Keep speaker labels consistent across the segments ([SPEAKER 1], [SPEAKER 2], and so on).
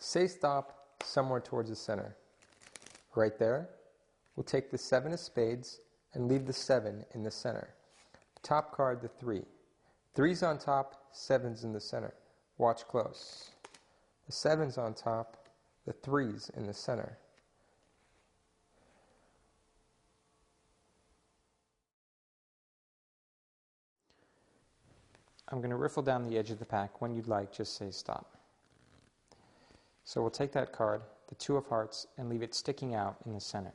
[SPEAKER 1] Say stop somewhere towards the center. Right there, we'll take the 7 of spades and leave the 7 in the center. Top card, the 3. 3's on top, 7's in the center. Watch close. The 7's on top, the 3's in the center. I'm going to riffle down the edge of the pack. When you'd like, just say stop. So we'll take that card, the 2 of hearts, and leave it sticking out in the center.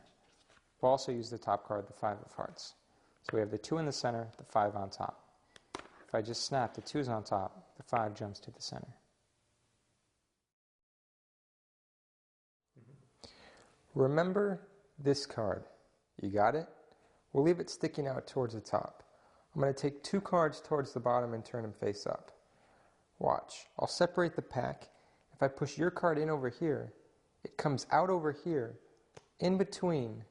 [SPEAKER 1] We'll also use the top card, the 5 of hearts. So we have the 2 in the center, the 5 on top. If I just snap, the 2's on top, the 5 jumps to the center. Remember this card. You got it? We'll leave it sticking out towards the top. I'm going to take 2 cards towards the bottom and turn them face up. Watch. I'll separate the pack. If I push your card in over here, it comes out over here, in between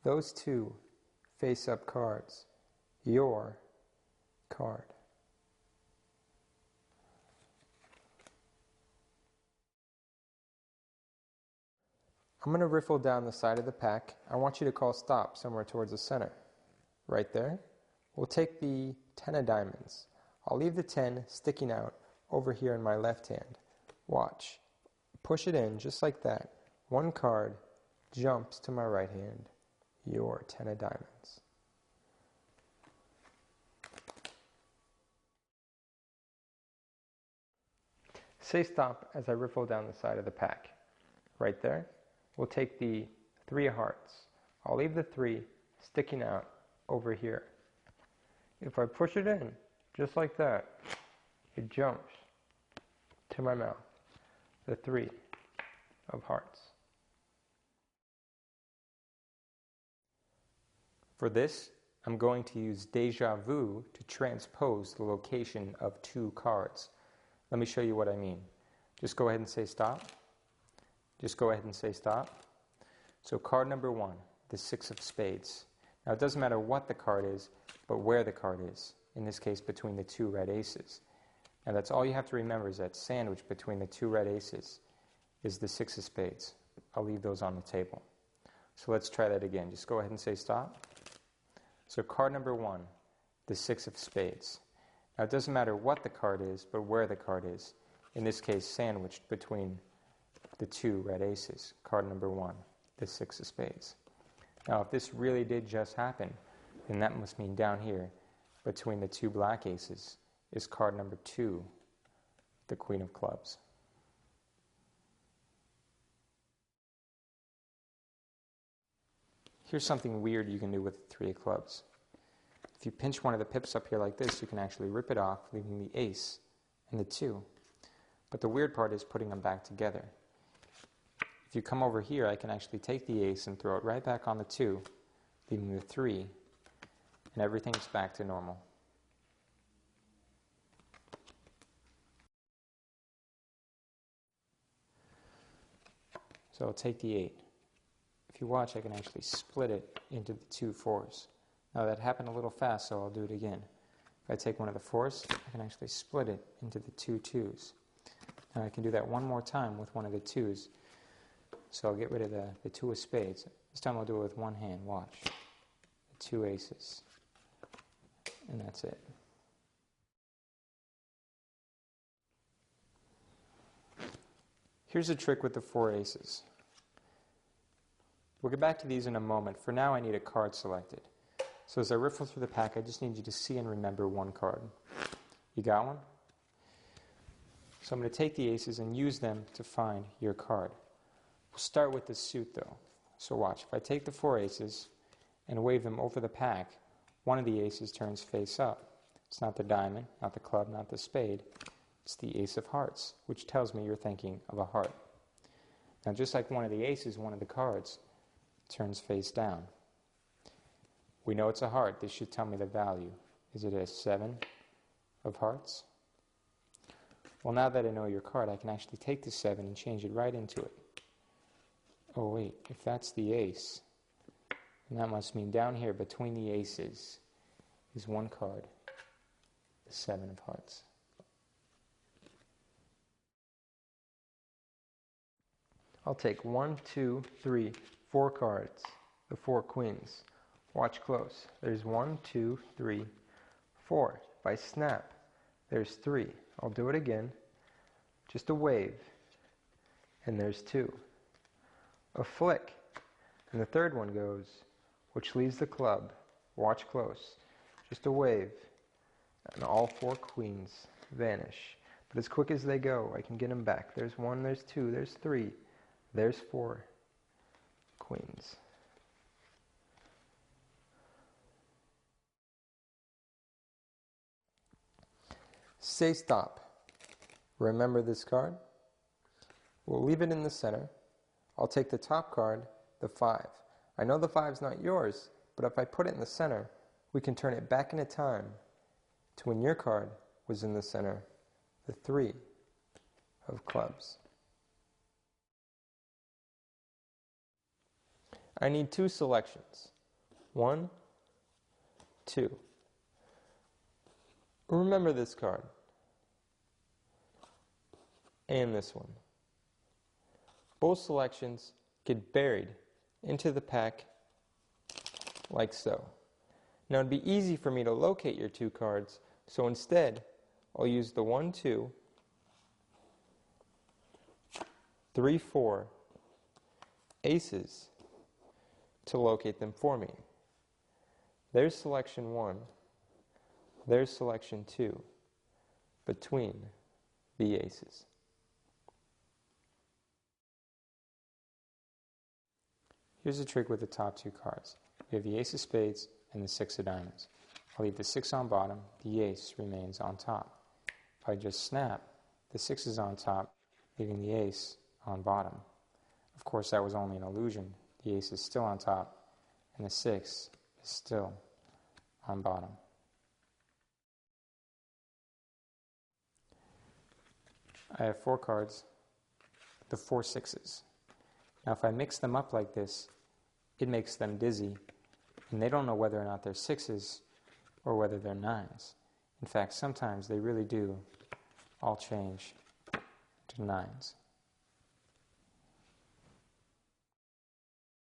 [SPEAKER 1] those 2 face-up cards. Your card. I'm going to riffle down the side of the pack. I want you to call stop somewhere towards the center. Right there. We'll take the 10 of diamonds. I'll leave the 10 sticking out over here in my left hand. Watch. Push it in just like that. 1 card jumps to my right hand. Your 10 of diamonds. Say stop as I riffle down the side of the pack. Right there. We'll take the 3 of hearts. I'll leave the 3 sticking out over here. If I push it in, just like that, it jumps to my mouth. The 3 of hearts. For this, I'm going to use Deja Vu to transpose the location of 2 cards. Let me show you what I mean. Just go ahead and say stop. Just go ahead and say stop. So card number 1, the 6 of spades. Now it doesn't matter what the card is, but where the card is. In this case, between the 2 red aces. Now that's all you have to remember, is that sandwich between the 2 red aces is the 6 of spades. I'll leave those on the table. So let's try that again. Just go ahead and say stop. So card number 1, the 6 of spades. Now it doesn't matter what the card is, but where the card is. In this case, sandwiched between the 2 red aces. Card number 1, the 6 of spades. Now if this really did just happen, then that must mean down here, between the 2 black aces, is card number 2, the Queen of Clubs. Here's something weird you can do with the 3 of clubs. If you pinch one of the pips up here like this, you can actually rip it off, leaving the ace and the 2. But the weird part is putting them back together. If you come over here, I can actually take the ace and throw it right back on the 2, leaving the 3, and everything's back to normal. So I'll take the 8. If you watch, I can actually split it into the 2 4s. Now that happened a little fast, so I'll do it again. If I take one of the 4s, I can actually split it into the 2 2s. Now I can do that one more time with one of the 2s. So I'll get rid of the 2 of spades. This time I'll do it with one hand. Watch. The 2 aces. And that's it. Here's a trick with the 4 aces. We'll get back to these in a moment. For now, I need a card selected. So as I riffle through the pack, I just need you to see and remember one card. You got one? So I'm going to take the aces and use them to find your card. We'll start with the suit, though. So watch. If I take the 4 aces and wave them over the pack, one of the aces turns face up. It's not the diamond, not the club, not the spade. It's the ace of hearts, which tells me you're thinking of a heart. Now, just like one of the aces, one of the cards turns face down. We know it's a heart. This should tell me the value. Is it a 7 of hearts? Well, now that I know your card, I can actually take the 7 and change it right into it. Oh wait, if that's the ace, then that must mean down here between the aces is one card, the 7 of hearts. I'll take 1, 2, 3, 4 cards, the 4 queens. Watch close. There's 1, 2, 3, 4. If I snap, there's 3. I'll do it again. Just a wave, and there's 2. A flick, and the third one goes, which leaves the club. Watch close. Just a wave, and all 4 queens vanish. But as quick as they go, I can get them back. There's 1, there's 2, there's 3, there's 4 queens. Say stop. Remember this card? We'll leave it in the center. I'll take the top card, the 5. I know the 5's not yours, but if I put it in the center, we can turn it back into time to when your card was in the center, the 3 of clubs. I need 2 selections. 1, 2. Remember this card. And this one. Both selections get buried into the pack like so. Now it'd be easy for me to locate your 2 cards, so instead I'll use the 1, 2, 3, 4 aces to locate them for me. There's selection 1, there's selection 2 between the aces. Here's a trick with the top 2 cards. We have the ace of spades and the 6 of diamonds. I'll leave the 6 on bottom, the ace remains on top. If I just snap, the 6 is on top, leaving the ace on bottom. Of course, that was only an illusion. The ace is still on top, and the 6 is still on bottom. I have 4 cards, the 4 sixes. Now if I mix them up like this, it makes them dizzy, and they don't know whether or not they're 6s or whether they're 9s. In fact, sometimes they really do all change to 9s.